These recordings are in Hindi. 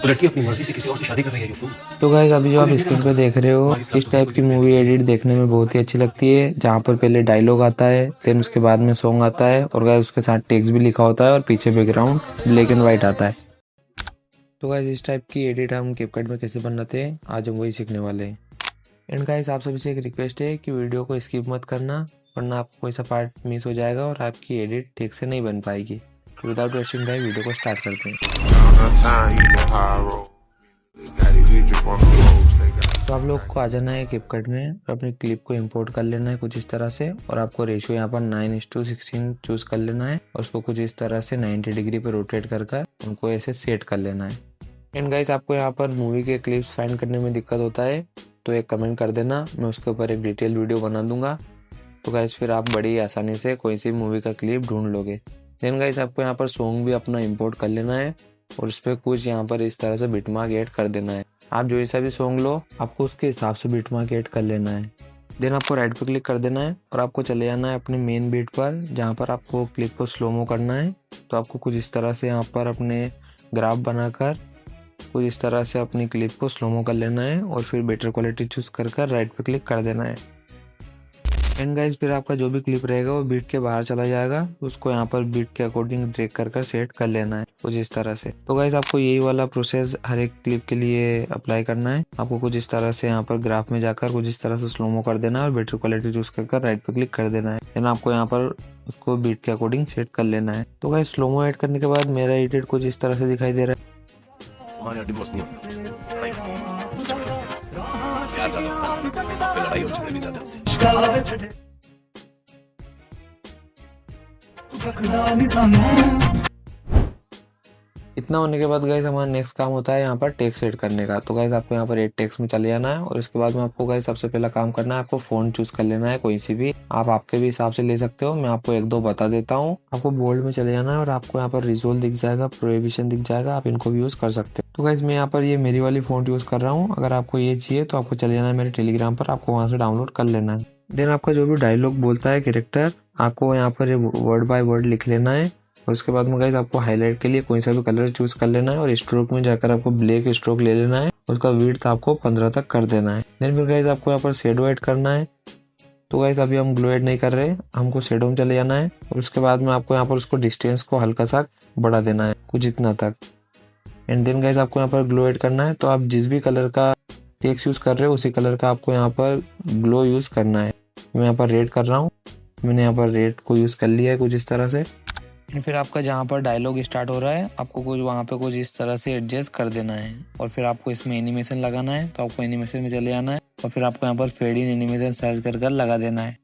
तो लड़की अपनी मर्जी से किसी और से शादी कर रही है यूसुफ। तो गाइस अभी जो आप स्क्रीन पे देख रहे हो, इस टाइप की मूवी एडिट देखने में बहुत ही अच्छी लगती है, जहाँ पर पहले डायलॉग आता है, देन उसके बाद में सॉन्ग आता है और गाइस उसके साथ टेक्स्ट भी लिखा होता है और पीछे बैकग्राउंड ब्लैक एंड व्हाइट आता है। तो गाइस इस टाइप की एडिट हम कैपकट में कैसे बनाते हैं, आज हम वही सीखने वाले हैं। एंड गाइस आप सभी से एक रिक्वेस्ट है कि वीडियो को स्किप मत करना, वरना आपको कोई सा पार्ट मिस हो जाएगा और आपकी एडिट ठीक से नहीं बन पाएगी। तो विदाउट वेस्टिंग टाइम वीडियो को स्टार्ट करते हैं। तो आप लोग को आ जाना है कैपकट में और अपनी क्लिप को इंपोर्ट कर लेना है कुछ इस तरह से, और आपको रेशियो यहाँ पर 9:16 चूज कर लेना है और उसको कुछ इस तरह से 90 डिग्री पे रोटेट कर उनको ऐसे सेट कर लेना है। एंड गाइस आपको यहाँ पर मूवी के क्लिप्स फाइंड करने में दिक्कत होता है तो एक कमेंट कर देना, मैं उसके ऊपर एक डिटेल वीडियो बना दूंगा। तो गाइस फिर आप बड़ी आसानी से कोई सी मूवी का क्लिप ढूंढ लोगे। देन गाइस आपको यहाँ पर सॉन्ग भी अपना इंपोर्ट कर लेना है और उस पर कुछ यहाँ पर इस तरह से बिटमार्क ऐड कर देना है। आप जो ऐसा भी सॉन्ग लो आपको उसके हिसाब से बिटमार्क ऐड कर लेना है। देन आपको राइट पे क्लिक कर देना है और आपको चले जाना है अपने मेन बीट पर, जहाँ पर आपको क्लिप को स्लोमो करना है। तो आपको कुछ इस तरह से यहाँ पर अपने ग्राफ बनाकर कुछ इस तरह से अपनी क्लिप को स्लोमो कर लेना है और फिर बेटर क्वालिटी चूज कर राइट पे क्लिक कर देना है। एंड गाइस फिर आपका जो भी क्लिप रहेगा वो बीट के बाहर चला जाएगा, उसको यहाँ पर बीट के अकॉर्डिंग ड्रैग कर सेट कर लेना है कुछ इस तरह से। तो गाइस आपको यही वाला प्रोसेस हर एक क्लिप के लिए अप्लाई करना है। आपको कुछ इस तरह से यहाँ पर ग्राफ में जाकर कुछ इस तरह से स्लोमो कर देना है और बेटर क्वालिटी चूज कर राइट पे क्लिक कर देना है। देन आपको यहाँ पर उसको बीट के अकॉर्डिंग सेट कर लेना है। तो गाइस स्लोमो ऐड करने के बाद मेरा एडिट कुछ इस तरह से दिखाई दे रहा है। डिवोर्स नहीं होता, प्यार ज्यादा होता है, लड़ाई और झगड़े भी ज्यादा होते हैं। इतना होने के बाद गाइस हमारा नेक्स्ट काम होता है यहाँ पर टेक्स्ट सेट करने का। तो गाइस आपको यहाँ पर एड टेक्स्ट में चले जाना है और उसके बाद में आपको गाइस सबसे पहला काम करना है, आपको फॉन्ट चूज कर लेना है कोई सी भी, आप आपके भी हिसाब से ले सकते हो, मैं आपको एक दो बता देता हूँ। आपको बोल्ड में चले जाना है और आपको यहाँ पर रिजोल दिख जाएगा, प्रोहिबिशन दिख जाएगा, आप इनको भी यूज कर सकते हो। तो गाइस मैं यहाँ पर ये मेरी वाली फॉन्ट यूज कर रहा हूँ, अगर आपको ये चाहिए तो आपको चले जाना है मेरे टेलीग्राम पर, आपको वहाँ से डाउनलोड कर लेना है। देन आपका जो भी डायलॉग बोलता है कैरेक्टर, आपको यहाँ पर वर्ड बाय वर्ड लिख लेना है और उसके बाद में गाइस आपको हाईलाइट के लिए कोई सा भी कलर चूज कर लेना है और स्ट्रोक में जाकर आपको ब्लैक स्ट्रोक ले लेना है, उसका विड्थ आपको 15 तक कर देना है। देन फिर गाइस आपको यहाँ पर शेडो ऐड करना है। तो गाइस अभी हम ग्लो ऐड नहीं कर रहे, हमको शेडो में चले जाना है और उसके बाद में आपको यहाँ पर उसको डिस्टेंस को हल्का सा बढ़ा देना है कुछ इतना तक। एंड देन गाइस आपको यहाँ पर ग्लो ऐड करना है। तो आप जिस भी कलर का टेक्स्ट यूज कर रहे हो उसी कलर का आपको यहाँ पर ग्लो यूज करना है। मैं यहाँ पर रेड कर रहा हूँ, मैंने यहाँ पर रेड को यूज कर लिया है कुछ इस तरह से। फिर आपका जहाँ पर डायलॉग स्टार्ट हो रहा है आपको कुछ वहाँ पे कुछ इस तरह से एडजस्ट कर देना है और फिर आपको इसमें एनिमेशन लगाना है। तो आपको एनिमेशन में चले जाना है और फिर आपको यहाँ पर फेड इन एनिमेशन सर्च कर लगा देना है।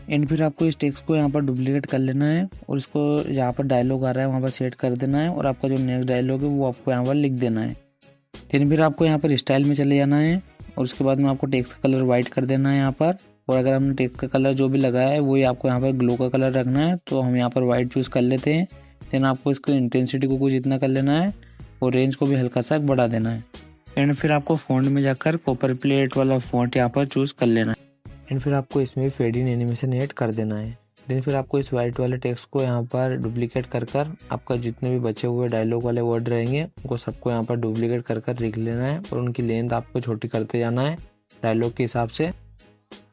एंड फिर आपको इस टेक्स्ट को यहाँ पर डुप्लीकेट कर लेना है और इसको जहाँ पर डायलॉग आ रहा है वहाँ पर सेट कर देना है और आपका जो नेक्स्ट डायलॉग है वो आपको यहाँ पर लिख देना है। फिर आपको यहाँ पर स्टाइल में चले जाना है और उसके बाद में आपको टेक्स्ट का कलर व्हाइट कर देना है यहाँ पर, और अगर हमने टेक्स्ट का कलर जो भी लगाया है वही आपको यहाँ पर ग्लो का कलर रखना है। तो हम यहाँ पर व्हाइट चूज कर लेते हैं। देन आपको इसको इंटेंसिटी को कुछ इतना कर लेना है और रेंज को भी हल्का सा बढ़ा देना है। एंड फिर आपको फॉन्ट में जाकर कॉपर प्लेट वाला फॉन्ट यहाँ पर चूज कर लेना है। एंड फिर आपको इसमें फेड इन एनिमेशन ऐड कर देना है। देन फिर आपको इस व्हाइट वाले टेक्स्ट को यहाँ पर डुप्लीकेट कर आपका जितने भी बचे हुए डायलॉग वाले वर्ड रहेंगे उनको सबको यहाँ पर डुप्लीकेट कर लिख लेना है और उनकी लेंथ आपको छोटी करते जाना है डायलॉग के हिसाब से।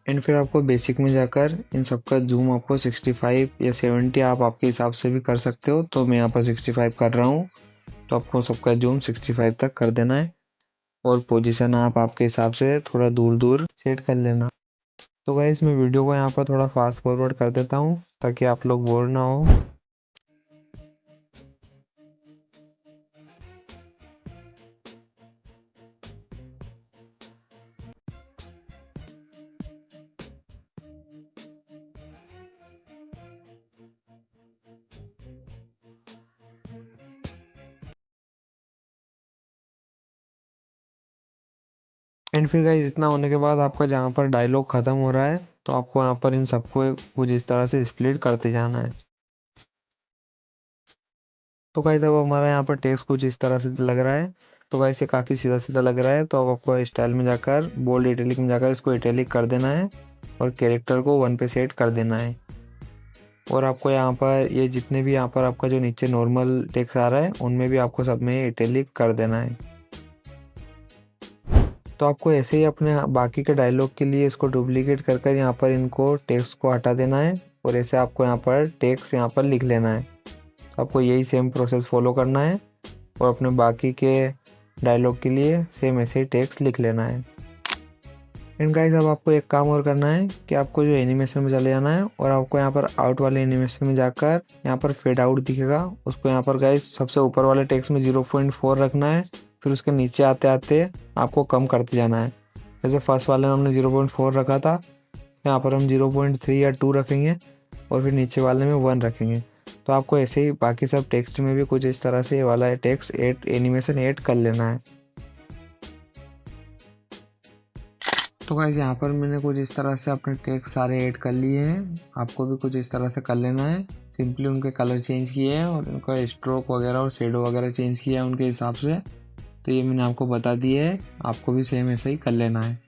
एंड फिर आपको बेसिक में जाकर इन सबका जूम आपको 65 या 70 आप आपके हिसाब से भी कर सकते हो। तो मैं यहाँ पर 65 कर रहा हूँ, तो आपको सबका जूम 65 तक कर देना है और पोजीशन आप आपके हिसाब से थोड़ा दूर दूर सेट कर लेना। तो गाइस मैं वीडियो को यहाँ पर थोड़ा फास्ट फॉरवर्ड कर देता हूँ ताकि आप लोग बोर ना हो। एंड फिर गाइस इतना होने के बाद आपका जहाँ पर डायलॉग खत्म हो रहा है तो आपको यहाँ पर इन सबको कुछ इस तरह से स्प्लिट करते जाना है। तो गाइस अब हमारा यहाँ पर टेक्स्ट कुछ इस तरह से लग रहा है। तो गाइस ये काफ़ी सीधा सीधा लग रहा है, तो अब आपको स्टाइल में जाकर बोल्ड इटैलिक में जाकर इसको इटैलिक कर देना है और कैरेक्टर को 1 पे सेट कर देना है। और आपको यहाँ पर ये जितने भी यहाँ पर आपका जो नीचे नॉर्मल टेक्स्ट आ रहा है उनमें भी आपको सब में इटैलिक कर देना है। तो आपको ऐसे ही अपने बाकी के डायलॉग के लिए इसको डुप्लीकेट कर कर यहाँ पर इनको टेक्स्ट को हटा देना है और ऐसे आपको यहाँ पर टेक्स्ट यहाँ पर लिख लेना है। तो आपको यही सेम प्रोसेस फॉलो करना है और अपने बाकी के डायलॉग के लिए सेम ऐसे ही टेक्स्ट लिख लेना है। एंड गाइस अब आपको एक काम और करना है कि आपको जो एनिमेशन में चले जाना है और आपको यहाँ पर आउट वाले एनिमेशन में जाकर यहाँ पर फेड आउट दिखेगा, उसको यहाँ पर गाइस सबसे ऊपर वाले टेक्स्ट में 0.4 रखना है। फिर उसके नीचे आते आते आपको कम करते जाना है। जैसे फर्स्ट वाले में हमने 0.4 रखा था, यहाँ पर हम 0.3 या 2 रखेंगे और फिर नीचे वाले में 1 रखेंगे। तो आपको ऐसे ही बाकी सब टेक्स्ट में भी कुछ इस तरह से ये वाला टेक्स्ट एनिमेशन ऐड कर लेना है। तो गाइस यहाँ पर मैंने कुछ इस तरह से अपने टेक्स्ट सारे ऐड कर लिए हैं, आपको भी कुछ इस तरह से कर लेना है। सिंपली उनके कलर चेंज किए हैं और उनका स्ट्रोक वगैरह और शेडो वगैरह चेंज किया है उनके हिसाब से। तो ये मैंने आपको बता दिया है, आपको भी सेम ऐसा ही कर लेना है।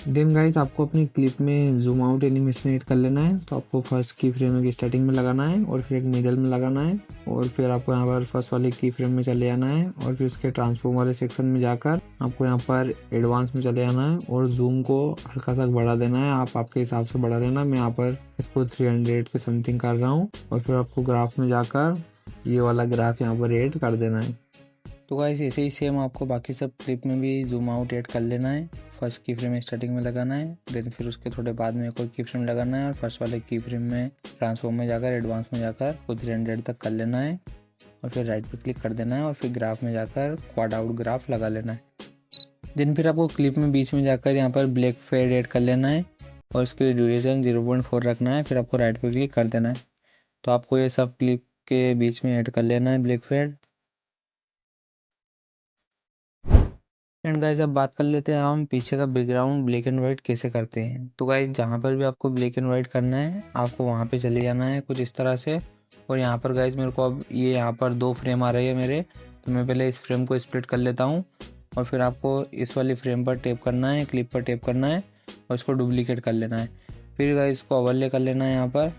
देन गाइस आपको अपनी क्लिप में जूम आउट एनिमेशन ऐड कर लेना है। तो आपको फर्स्ट की फ्रेम की स्टार्टिंग में लगाना है और फिर एक मिडल में लगाना है और फिर आपको यहाँ पर फर्स्ट वाले की फ्रेम में चले जाना है और फिर उसके ट्रांसफॉर्म वाले सेक्शन में जाकर आपको यहाँ पर एडवांस में चले जाना है और जूम को हल्का सा बढ़ा देना है। आप आपके हिसाब से बढ़ा देना, मैं यहाँ पर इसको 300 पे समथिंग कर रहा हूँ। और फिर आपको ग्राफ में जाकर ये वाला ग्राफ यहाँ पर ऐड कर देना है। तो गाइस ऐसे ही सेम आपको बाकी सब क्लिप में भी जूम आउट ऐड कर लेना है। फर्स्ट की फ्रेम स्टार्टिंग में लगाना है, देन फिर उसके थोड़े बाद में एक और की फ्रेम लगाना है और फर्स्ट वाले की फ्रेम में ट्रांसफॉर्म में जाकर एडवांस में जाकर को 300 तक कर लेना है और फिर राइट पे क्लिक कर देना है और फिर ग्राफ में जाकर क्वाड आउट ग्राफ लगा लेना है। देन फिर आपको क्लिप में बीच में जाकर यहाँ पर ब्लैक फेड ऐड कर लेना है और इसकी ड्यूरेशन 0.4 रखना है। फिर आपको राइट पे क्लिक कर देना है। तो आपको ये सब क्लिप के बीच में ऐड कर लेना है ब्लैक फेड। एंड गाइस अब बात कर लेते हैं हम पीछे का बैकग्राउंड ब्लैक एंड व्हाइट कैसे करते हैं। तो गाइस जहाँ पर भी आपको ब्लैक एंड व्हाइट करना है आपको वहाँ पे चले जाना है कुछ इस तरह से। और यहाँ पर गाइस मेरे को अब ये यहाँ पर 2 फ्रेम आ रही है मेरे, तो मैं पहले इस फ्रेम को स्प्लिट कर लेता हूँ और फिर आपको इस वाली फ्रेम पर टैप करना है, क्लिप पर टैप करना है और इसको डुप्लीकेट कर लेना है। फिर गाइस इसको ओवरले कर लेना है यहाँ पर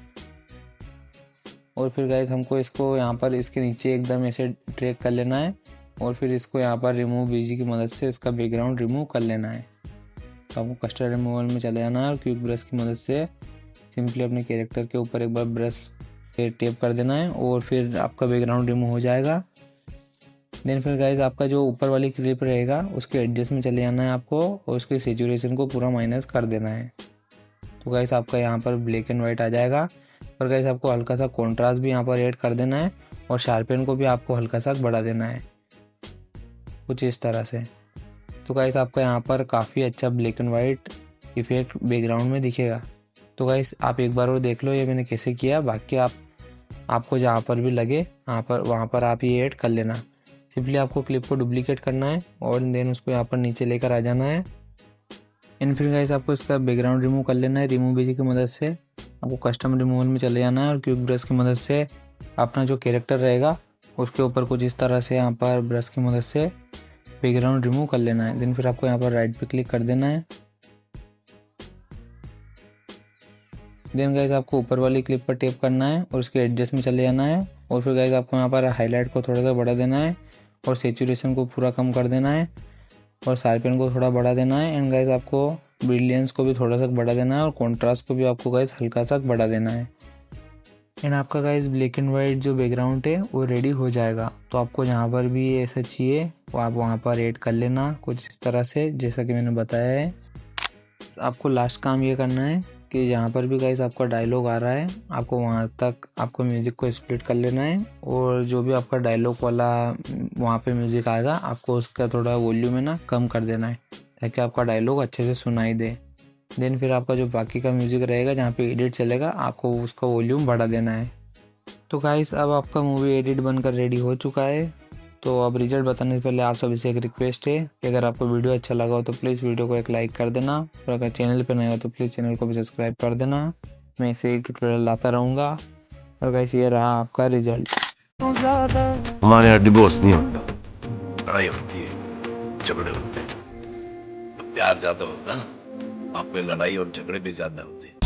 और फिर गाइस हमको इसको यहाँ पर इसके नीचे एकदम ऐसे ड्रैग कर लेना है और फिर इसको यहाँ पर रिमूव बीजी की मदद से इसका बैकग्राउंड रिमूव कर लेना है। तो आपको कस्टर्ड रिमूवल में चले जाना है और क्यूब ब्रश की मदद से सिंपली अपने कैरेक्टर के ऊपर एक बार ब्रश पे टेप कर देना है और फिर आपका बैकग्राउंड रिमूव हो जाएगा। देन फिर गाइस आपका जो ऊपर वाली क्लिप रहेगा उसके एडजस्ट में चले जाना है आपको और उसके सैचुरेशन को पूरा माइनस कर देना है। तो गाइस आपका यहाँ पर ब्लैक एंड व्हाइट आ जाएगा। और गाइस आपको हल्का सा कॉन्ट्रास्ट भी यहाँ पर ऐड कर देना है और शार्पन को भी आपको हल्का सा बढ़ा देना है कुछ इस तरह से। तो गाइस आपका यहाँ पर काफ़ी अच्छा black and white effect background में दिखेगा। तो गाइस आप एक बार और देख लो ये मैंने कैसे किया। बाकी आपको जहाँ पर भी लगे वहाँ पर आप ये ऐड कर लेना। सिंपली आपको क्लिप को डुप्लीकेट करना है और देन उसको यहाँ पर नीचे लेकर आ जाना है। एंड फिर गाइस आपको इसका बैकग्राउंड रिमूव कर लेना है रिमूव बीजी की मदद से। आपको कस्टम रिमूवल में चले जाना है और क्यूब ब्रश की मदद से अपना जो कैरेक्टर रहेगा उसके ऊपर कुछ इस तरह से यहाँ पर ब्रश की मदद से बैकग्राउंड रिमूव कर लेना है। देन फिर आपको यहाँ पर राइट पे क्लिक कर देना है। देन गाइस आपको ऊपर वाली क्लिप पर टैप करना है और उसके एडजस्ट में चले जाना है और फिर गाइस आपको यहाँ पर हाईलाइट को थोड़ा सा बढ़ा देना है और सैचुरेशन को पूरा कम कर देना है और शार्पन को थोड़ा बढ़ा देना है। एंड गाइस आपको ब्रिलियंस को भी थोड़ा सा बढ़ा देना है और कॉन्ट्रास्ट को भी आपको गाइस हल्का सा बढ़ा देना है। एंड आपका गाइस ब्लैक एंड वाइट जो बैकग्राउंड है वो रेडी हो जाएगा। तो आपको जहाँ पर भी ऐसा चाहिए वो आप वहाँ पर ऐड कर लेना कुछ इस तरह से जैसा कि मैंने बताया है। आपको लास्ट काम ये करना है कि जहाँ पर भी गाइस आपका डायलॉग आ रहा है आपको वहाँ तक आपको म्यूज़िक को स्प्लिट कर लेना है और जो भी आपका डायलॉग वाला वहाँ पे म्यूज़िक आएगा आपको उसका थोड़ा वॉल्यूम है ना कम कर देना है ताकि आपका डायलॉग अच्छे से सुनाई दे। देन फिर आपका जो बाकी का म्यूज़िक रहेगा जहाँ पे एडिट चलेगा आपको उसका वॉल्यूम बढ़ा देना है। तो गाइस अब आपका मूवी एडिट बनकर रेडी हो चुका है। तो अब रिजल्ट बताने से पहले आप सभी से एक रिक्वेस्ट है कि अगर आपको वीडियो अच्छा लगा हो तो प्लीज़ वीडियो को एक लाइक कर देना और अगर चैनल पर नए हो तो प्लीज़ चैनल को भी सब्सक्राइब कर देना। मैं ऐसे ही ट्यूटोरियल लाता रहूँगा। और गाइस ये रहा आपका रिजल्ट। हमारे यहाँ डिवोर्स नहीं होता, लड़ाई होती है, झगड़े होते हैं। तो प्यार ज़्यादा होता है ना, वहाँ पे लड़ाई और झगड़े भी ज़्यादा होते हैं।